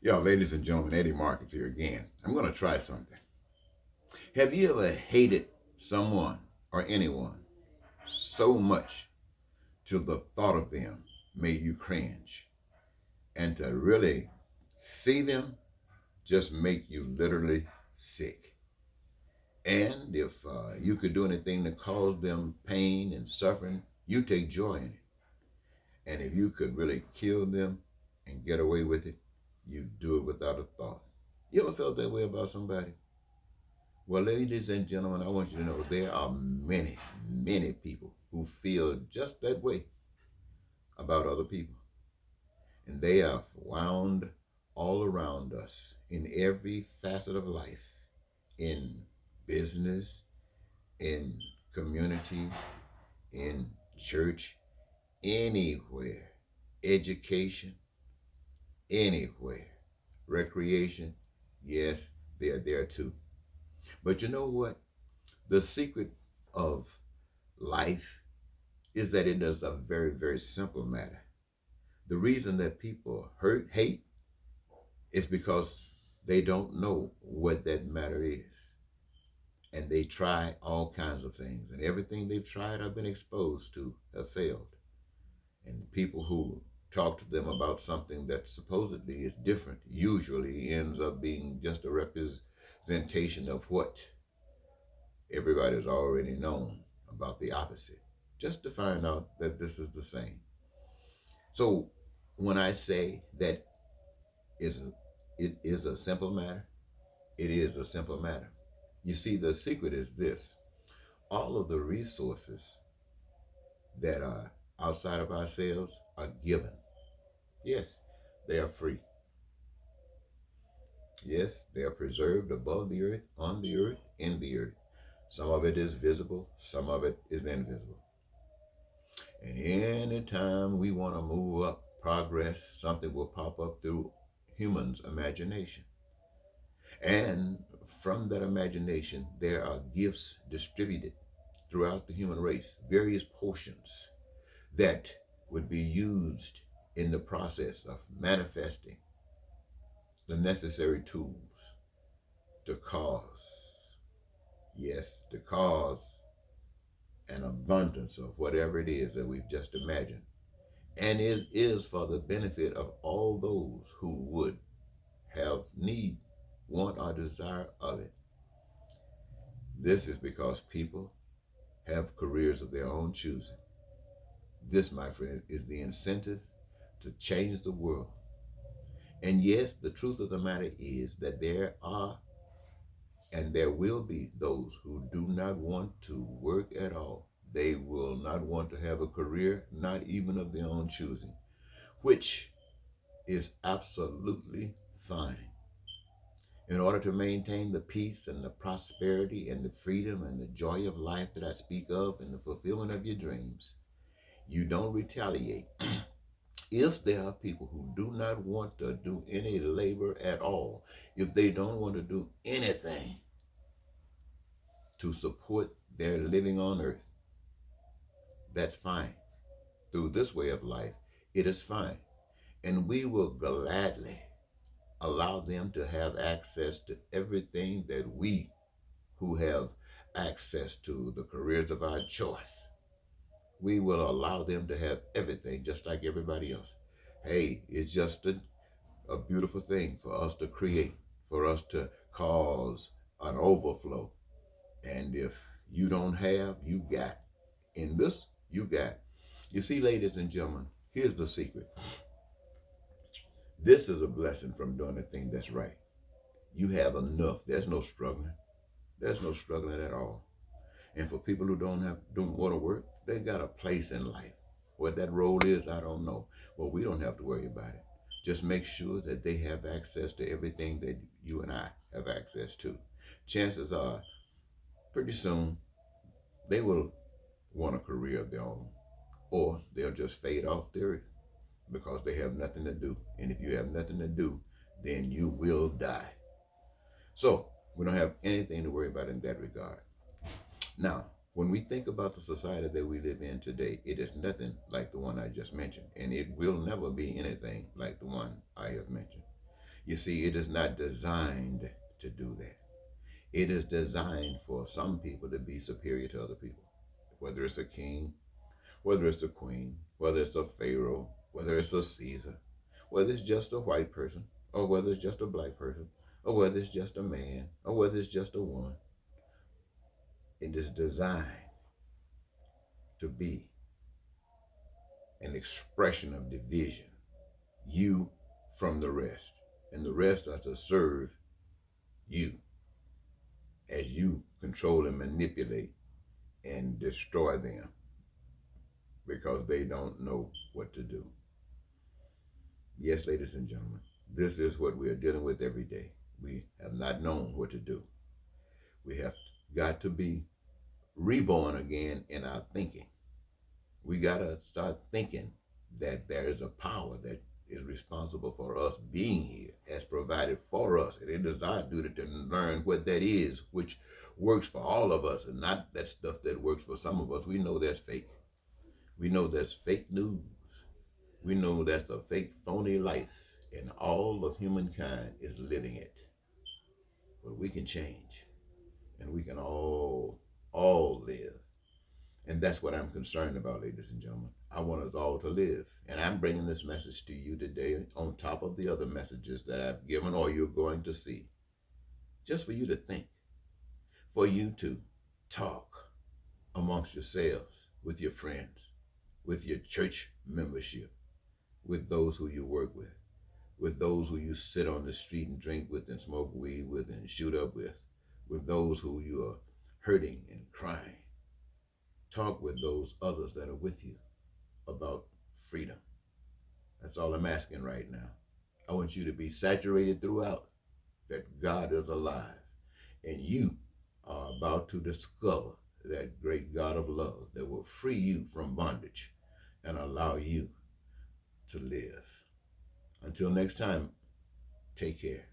Yo, ladies and gentlemen, Eddie Markins here again. I'm going to try something. Have you ever hated someone or anyone so much till the thought of them made you cringe? And to really see them just make you literally sick. And if you could do anything to cause them pain and suffering, you take joy in it. And if you could really kill them and get away with it, you do it without a thought. You ever felt that way about somebody? Well, ladies and gentlemen, I want you to know there are many, many people who feel just that way about other people. And they are wound all around us in every facet of life, in business, in community, in church, anywhere, education, anywhere, recreation. Yes, they're there too. But you know what? The secret of life is that it is a very, very simple matter. The reason that people hate, is because they don't know what that matter is. And they try all kinds of things. And everything they've tried or been exposed to have failed. And people who talk to them about something that supposedly is different usually ends up being just a representation of what everybody's already known about the opposite, just to find out that this is the same. So when I say that is it is a simple matter, it is a simple matter. You see, the secret is this: all of the resources that are outside of ourselves are given. Yes, they are free. Yes, they are preserved above the earth, on the earth, in the earth. Some of it is visible, some of it is invisible. And anytime we want to move up, progress, something will pop up through humans' imagination. And from that imagination, there are gifts distributed throughout the human race, various portions that would be used in the process of manifesting the necessary tools to cause, yes, to cause an abundance of whatever it is that we've just imagined. And it is for the benefit of all those who would have need, want, or desire of it. This is because people have careers of their own choosing. This, my friend, is the incentive to change the world. And yes, the truth of the matter is that there are and there will be those who do not want to work at all. They will not want to have a career, not even of their own choosing, which is absolutely fine. In order to maintain the peace and the prosperity and the freedom and the joy of life that I speak of and the fulfillment of your dreams, you don't retaliate. If there are people who do not want to do any labor at all, if they don't want to do anything to support their living on earth, that's fine. Through this way of life, it is fine. And we will gladly allow them to have access to everything that we who have access to the careers of our choice. We will allow them to have everything just like everybody else. Hey, it's just a beautiful thing for us to create, for us to cause an overflow. And if you don't have, you got. In this, you got. You see, ladies and gentlemen, here's the secret. This is a blessing from doing the thing that's right. You have enough. There's no struggling. There's no struggling at all. And for people who don't want to work, they got a place in life. What that role is, I don't know. Well, we don't have to worry about it. Just make sure that they have access to everything that you and I have access to. Chances are, pretty soon, they will want a career of their own, or they'll just fade off the earth because they have nothing to do. And if you have nothing to do, then you will die. So we don't have anything to worry about in that regard. Now, when we think about the society that we live in today, it is nothing like the one I just mentioned, and it will never be anything like the one I have mentioned. You see, it is not designed to do that. It is designed for some people to be superior to other people, whether it's a king, whether it's a queen, whether it's a pharaoh, whether it's a Caesar, whether it's just a white person, or whether it's just a black person, or whether it's just a man, or whether it's just a woman. It is designed to be an expression of division, you from the rest, and the rest are to serve you as you control and manipulate and destroy them because they don't know what to do. Yes, ladies and gentlemen, this is what we are dealing with every day. We have not known what to do. We have got to be reborn again in our thinking. We got to start thinking that there is a power that is responsible for us being here, has provided for us. And it is our duty to learn what that is, which works for all of us, and not that stuff that works for some of us. We know that's fake. We know that's fake news. We know that's a fake, phony life, and all of humankind is living it. But we can change, and we can all live. And that's what I'm concerned about, ladies and gentlemen. I want us all to live. And I'm bringing this message to you today on top of the other messages that I've given or you're going to see. Just for you to think, for you to talk amongst yourselves, with your friends, with your church membership, with those who you work with those who you sit on the street and drink with and smoke weed with and shoot up with those who you are hurting and crying. Talk with those others that are with you about freedom. That's all I'm asking right now. I want you to be saturated throughout that God is alive and you are about to discover that great God of love that will free you from bondage and allow you to live. Until next time, take care.